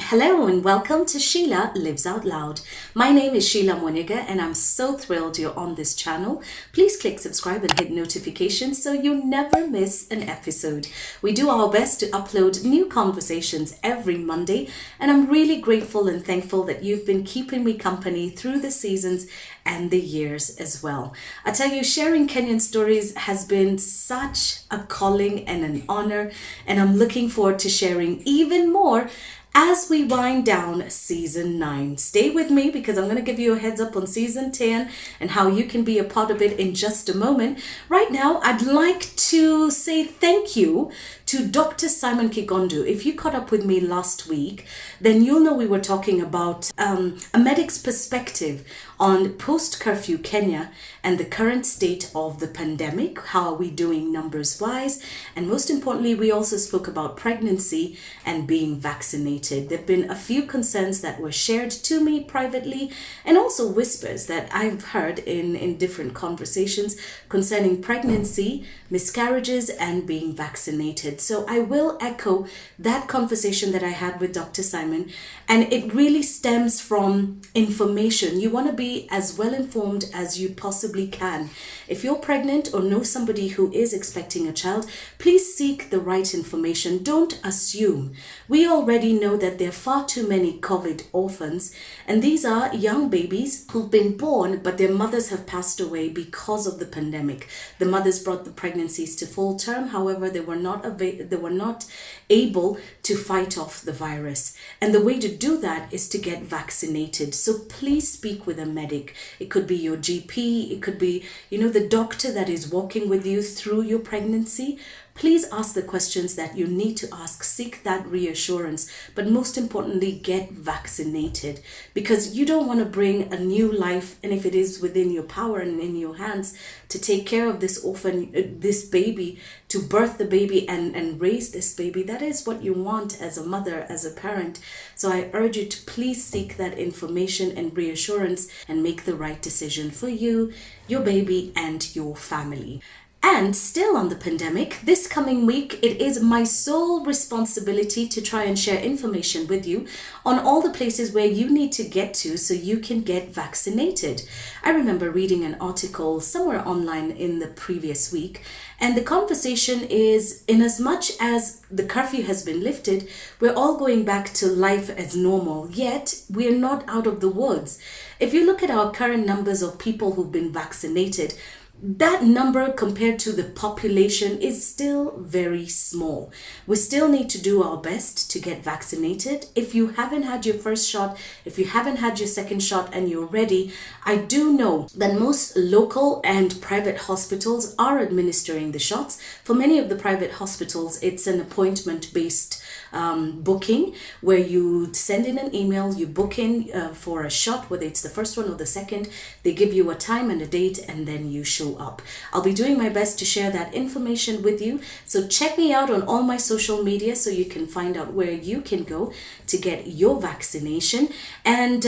Hello and welcome to Sheila Lives Out Loud. My name is Sheila and I'm so thrilled you're on this channel. Please click subscribe and hit notifications so you never miss an episode. We do our best to upload new conversations every Monday, and I'm really grateful and thankful that you've been keeping me company through the seasons and the years as well. I tell you, sharing Kenyan stories has been such a calling and an honor, and I'm looking forward to sharing even more as we wind down season 9. Stay with me because I'm going to give you a heads up on season 10 and how you can be a part of it in just a moment. Right now, I'd like to say thank you to Dr. Simon Kigondu. If you caught up with me last week, then you'll know we were talking about a medic's perspective on post-curfew Kenya and the current state of the pandemic. How are we doing numbers-wise? And most importantly, we also spoke about pregnancy and being vaccinated. There have been a few concerns that were shared to me privately, and also whispers that I've heard in different conversations concerning pregnancy, miscarriages, and being vaccinated. So I will echo that conversation that I had with Dr. Simon, and it really stems from information. You want to be as well informed as you possibly can. If you're pregnant or know somebody who is expecting a child, please seek the right information. Don't assume. We already know that there are far too many COVID orphans, and these are young babies who've been born, but their mothers have passed away because of the pandemic. The mothers brought the pregnancies to full term. However, they were not able to fight off the virus. And the way to do that is to get vaccinated. So please speak with a medic. It could be your GP. It could be, the doctor that is walking with you through your pregnancy. Please ask the questions that you need to ask. Seek that reassurance. But most importantly, get vaccinated, because you don't want to bring a new life, and if it is within your power and in your hands, to take care of this orphan, this baby, to birth the baby and raise this baby. That is what you want as a mother, as a parent. So I urge you to please seek that information and reassurance and make the right decision for you, your baby, and your family. And still on the pandemic, this coming week, it is my sole responsibility to try and share information with you on all the places where you need to get to so you can get vaccinated. I remember reading an article somewhere online in the previous week, and the conversation is, in as much as the curfew has been lifted, we're all going back to life as normal, yet we're not out of the woods. If you look at our current numbers of people who've been vaccinated, that number compared to the population is still very small. We still need to do our best to get vaccinated. If you haven't had your first shot, if you haven't had your second shot and you're ready, I do know that most local and private hospitals are administering the shots. For many of the private hospitals, it's an appointment-based booking where you send in an email, you book in for a shot, whether it's the first one or the second. They give you a time and a date, and then you show up. I'll be doing my best to share that information with you. So check me out on all my social media so you can find out where you can go to get your vaccination, and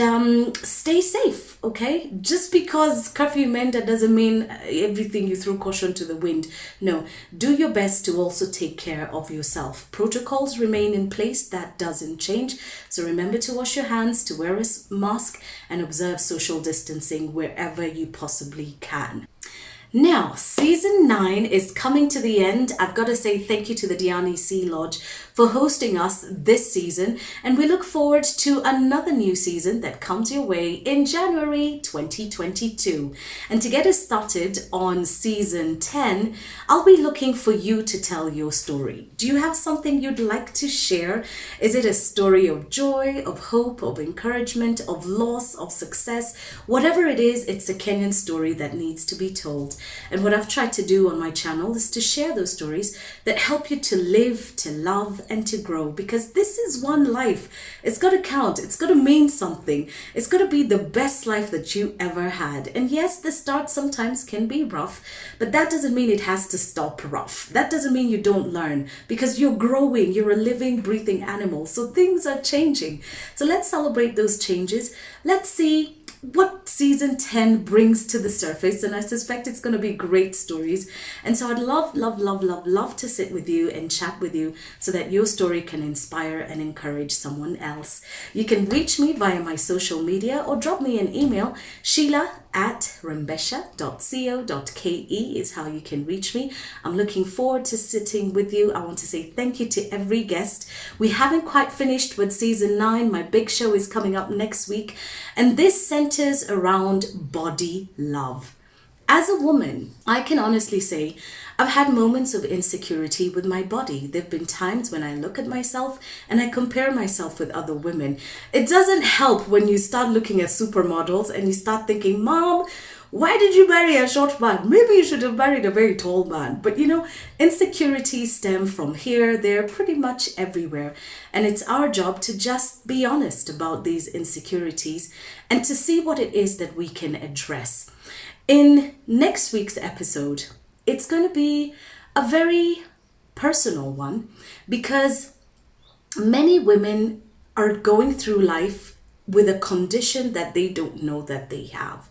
stay safe, okay? Just because curfew meant, that doesn't mean everything you threw caution to the wind. No, do your best to also take care of yourself. Protocols remain in place. That doesn't change. So remember to wash your hands, to wear a mask, and observe social distancing wherever you possibly can. Now, season 9 is coming to the end. I've got to say thank you to the Diani Sea Lodge for hosting us this season, and we look forward to another new season that comes your way in January 2022. And to get us started on season 10, I'll be looking for you to tell your story. Do you have something you'd like to share? Is it a story of joy, of hope, of encouragement, of loss, of success? Whatever it is, it's a Kenyan story that needs to be told. And what I've tried to do on my channel is to share those stories that help you to live, to love, and to grow, because this is one life. It's got to count. It's got to mean something. It's got to be the best life that you ever had. And yes, the start sometimes can be rough, but that doesn't mean it has to stop rough. That doesn't mean you don't learn, because you're growing. You're a living, breathing animal. So things are changing. So let's celebrate those changes. Let's see what season 10 brings to the surface, and I suspect it's going to be great stories. And so I'd love to sit with you and chat with you so that your story can inspire and encourage someone else. You can reach me via my social media or drop me an email. Sheila@rembesha.co.ke is how you can reach me. I'm looking forward to sitting with you. I want to say thank you to every guest. We haven't quite finished with season 9. My big show is coming up next week, and this centers around body love. As a woman, I can honestly say I've had moments of insecurity with my body. There have been times when I look at myself and I compare myself with other women. It doesn't help when you start looking at supermodels and you start thinking, Mom, why did you marry a short man? Maybe you should have married a very tall man. But insecurities stem from here, there, pretty much everywhere. And it's our job to just be honest about these insecurities and to see what it is that we can address. In next week's episode, it's going to be a very personal one because many women are going through life with a condition that they don't know that they have.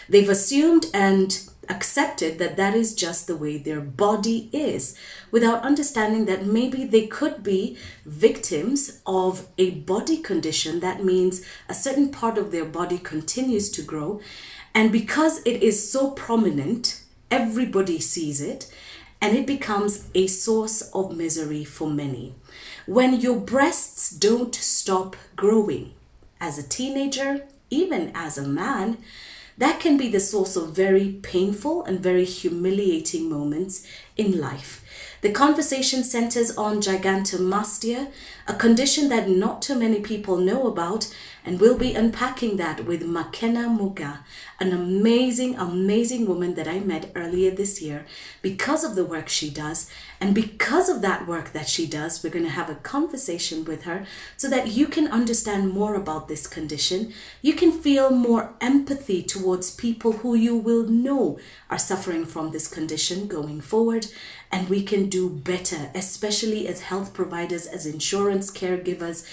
They've assumed and accepted that that is just the way their body is, without understanding that maybe they could be victims of a body condition. That means a certain part of their body continues to grow, and because it is so prominent, everybody sees it, and it becomes a source of misery for many. When your breasts don't stop growing as a teenager, even as a man, that can be the source of very painful and very humiliating moments in life. The conversation centers on gigantomastia, a condition that not too many people know about, and we'll be unpacking that with Makena Muga, an amazing woman that I met earlier this year because of the work she does. And because of that work that she does, we're going to have a conversation with her so that you can understand more about this condition. You can feel more empathy towards people who you will know are suffering from this condition going forward. And we can do better, especially as health providers, as insurance caregivers.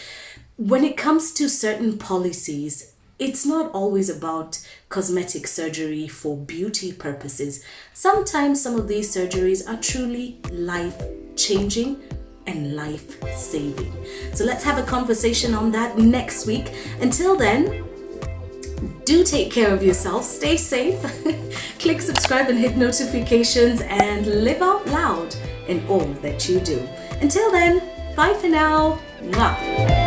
When it comes to certain policies, it's not always about cosmetic surgery for beauty purposes. Sometimes some of these surgeries are truly life-changing and life-saving. So let's have a conversation on that next week. Until then, do take care of yourself, stay safe, click subscribe and hit notifications, and live out loud in all that you do. Until then, bye for now. Mwah.